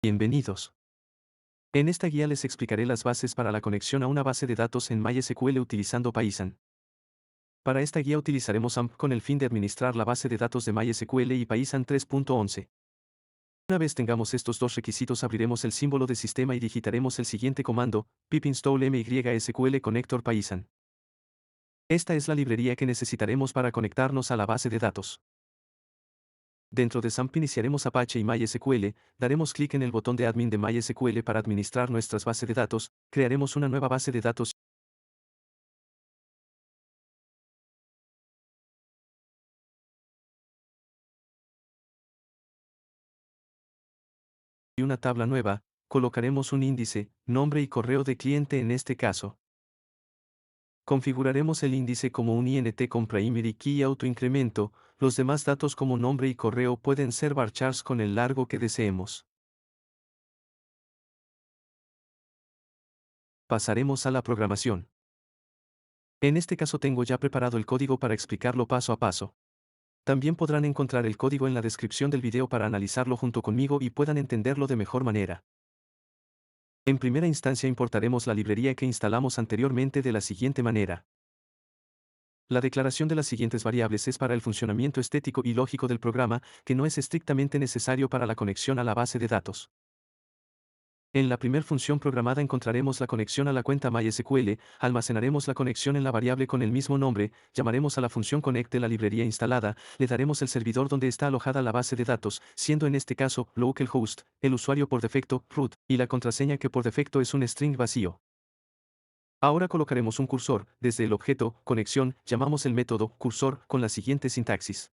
Bienvenidos. En esta guía les explicaré las bases para la conexión a una base de datos en MySQL utilizando Python. Para esta guía utilizaremos AMP con el fin de administrar la base de datos de MySQL y Python 3.11. Una vez tengamos estos dos requisitos, abriremos el símbolo de sistema y digitaremos el siguiente comando, pip install mysql connector Python. Esta es la librería que necesitaremos para conectarnos a la base de datos. Dentro de SAMP iniciaremos Apache y MySQL, daremos clic en el botón de admin de MySQL para administrar nuestras bases de datos, crearemos una nueva base de datos y una tabla nueva, colocaremos un índice, nombre y correo de cliente en este caso. Configuraremos el índice como un INT con primary key y autoincremento, los demás datos como nombre y correo pueden ser varchars con el largo que deseemos. Pasaremos a la programación. En este caso tengo ya preparado el código para explicarlo paso a paso. También podrán encontrar el código en la descripción del video para analizarlo junto conmigo y puedan entenderlo de mejor manera. En primera instancia importaremos la librería que instalamos anteriormente de la siguiente manera. La declaración de las siguientes variables es para el funcionamiento estético y lógico del programa, que no es estrictamente necesario para la conexión a la base de datos. En la primera función programada encontraremos la conexión a la cuenta MySQL, almacenaremos la conexión en la variable con el mismo nombre, llamaremos a la función connect de la librería instalada, le daremos el servidor donde está alojada la base de datos, siendo en este caso localhost, el usuario por defecto root, y la contraseña que por defecto es un string vacío. Ahora colocaremos un cursor, desde el objeto conexión, llamamos el método cursor con la siguiente sintaxis.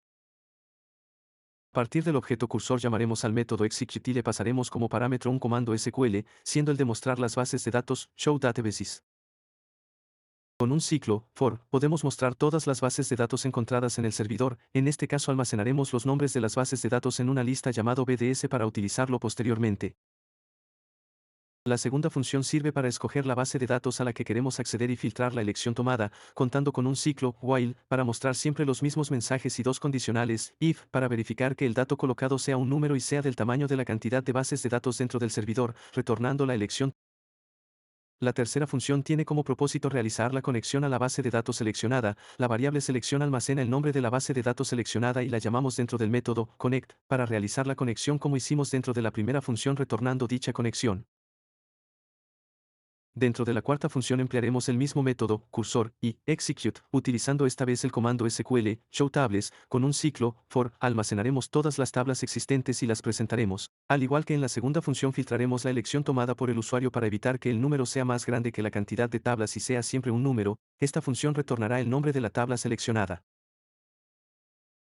A partir del objeto cursor llamaremos al método execute y le pasaremos como parámetro un comando SQL, siendo el de mostrar las bases de datos show databases. Con un ciclo, for, podemos mostrar todas las bases de datos encontradas en el servidor, en este caso almacenaremos los nombres de las bases de datos en una lista llamado BDS para utilizarlo posteriormente. La segunda función sirve para escoger la base de datos a la que queremos acceder y filtrar la elección tomada, contando con un ciclo, while, para mostrar siempre los mismos mensajes y dos condicionales, if, para verificar que el dato colocado sea un número y sea del tamaño de la cantidad de bases de datos dentro del servidor, retornando la elección. La tercera función tiene como propósito realizar la conexión a la base de datos seleccionada, la variable selección almacena el nombre de la base de datos seleccionada y la llamamos dentro del método connect, para realizar la conexión como hicimos dentro de la primera función retornando dicha conexión. Dentro de la cuarta función emplearemos el mismo método, cursor, y execute, utilizando esta vez el comando SQL, showTables, con un ciclo, for, almacenaremos todas las tablas existentes y las presentaremos. Al igual que en la segunda función filtraremos la elección tomada por el usuario para evitar que el número sea más grande que la cantidad de tablas y sea siempre un número, esta función retornará el nombre de la tabla seleccionada.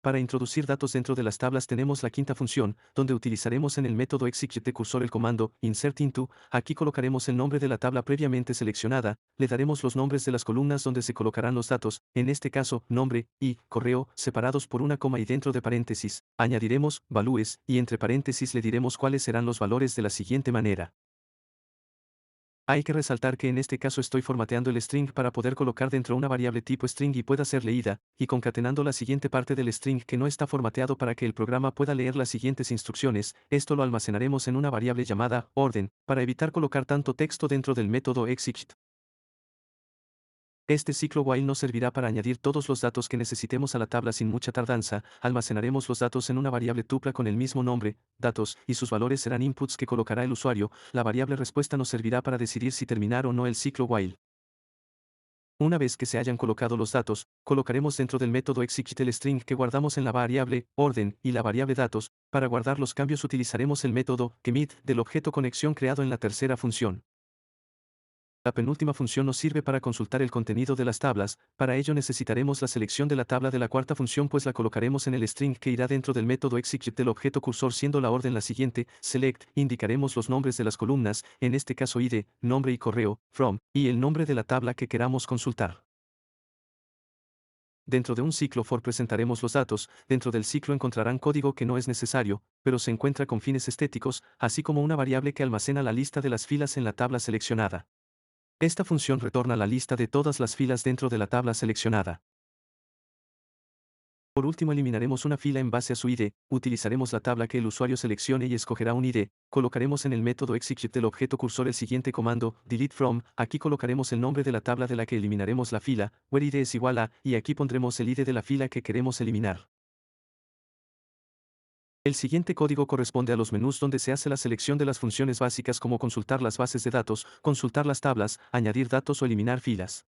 Para introducir datos dentro de las tablas tenemos la quinta función, donde utilizaremos en el método execute cursor el comando insert into, aquí colocaremos el nombre de la tabla previamente seleccionada, le daremos los nombres de las columnas donde se colocarán los datos, en este caso, nombre y correo, separados por una coma y dentro de paréntesis, añadiremos values y entre paréntesis le diremos cuáles serán los valores de la siguiente manera. Hay que resaltar que en este caso estoy formateando el string para poder colocar dentro una variable tipo string y pueda ser leída, y concatenando la siguiente parte del string que no está formateado para que el programa pueda leer las siguientes instrucciones, esto lo almacenaremos en una variable llamada orden, para evitar colocar tanto texto dentro del método execute. Este ciclo while nos servirá para añadir todos los datos que necesitemos a la tabla sin mucha tardanza, almacenaremos los datos en una variable tupla con el mismo nombre, datos, y sus valores serán inputs que colocará el usuario, la variable respuesta nos servirá para decidir si terminar o no el ciclo while. Una vez que se hayan colocado los datos, colocaremos dentro del método execute el string que guardamos en la variable orden y la variable datos, para guardar los cambios utilizaremos el método commit del objeto conexión creado en la tercera función. La penúltima función nos sirve para consultar el contenido de las tablas, para ello necesitaremos la selección de la tabla de la cuarta función pues la colocaremos en el string que irá dentro del método execute del objeto cursor siendo la orden la siguiente, select, indicaremos los nombres de las columnas, en este caso id, nombre y correo, from, y el nombre de la tabla que queramos consultar. Dentro de un ciclo for presentaremos los datos, dentro del ciclo encontrarán código que no es necesario, pero se encuentra con fines estéticos, así como una variable que almacena la lista de las filas en la tabla seleccionada. Esta función retorna la lista de todas las filas dentro de la tabla seleccionada. Por último eliminaremos una fila en base a su ID, utilizaremos la tabla que el usuario seleccione y escogerá un ID, colocaremos en el método execute del objeto cursor el siguiente comando, delete from, aquí colocaremos el nombre de la tabla de la que eliminaremos la fila, where ID es igual a, y aquí pondremos el ID de la fila que queremos eliminar. El siguiente código corresponde a los menús donde se hace la selección de las funciones básicas como consultar las bases de datos, consultar las tablas, añadir datos o eliminar filas.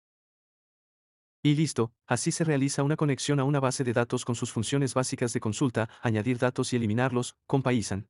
Y listo, así se realiza una conexión a una base de datos con sus funciones básicas de consulta, añadir datos y eliminarlos, con Python.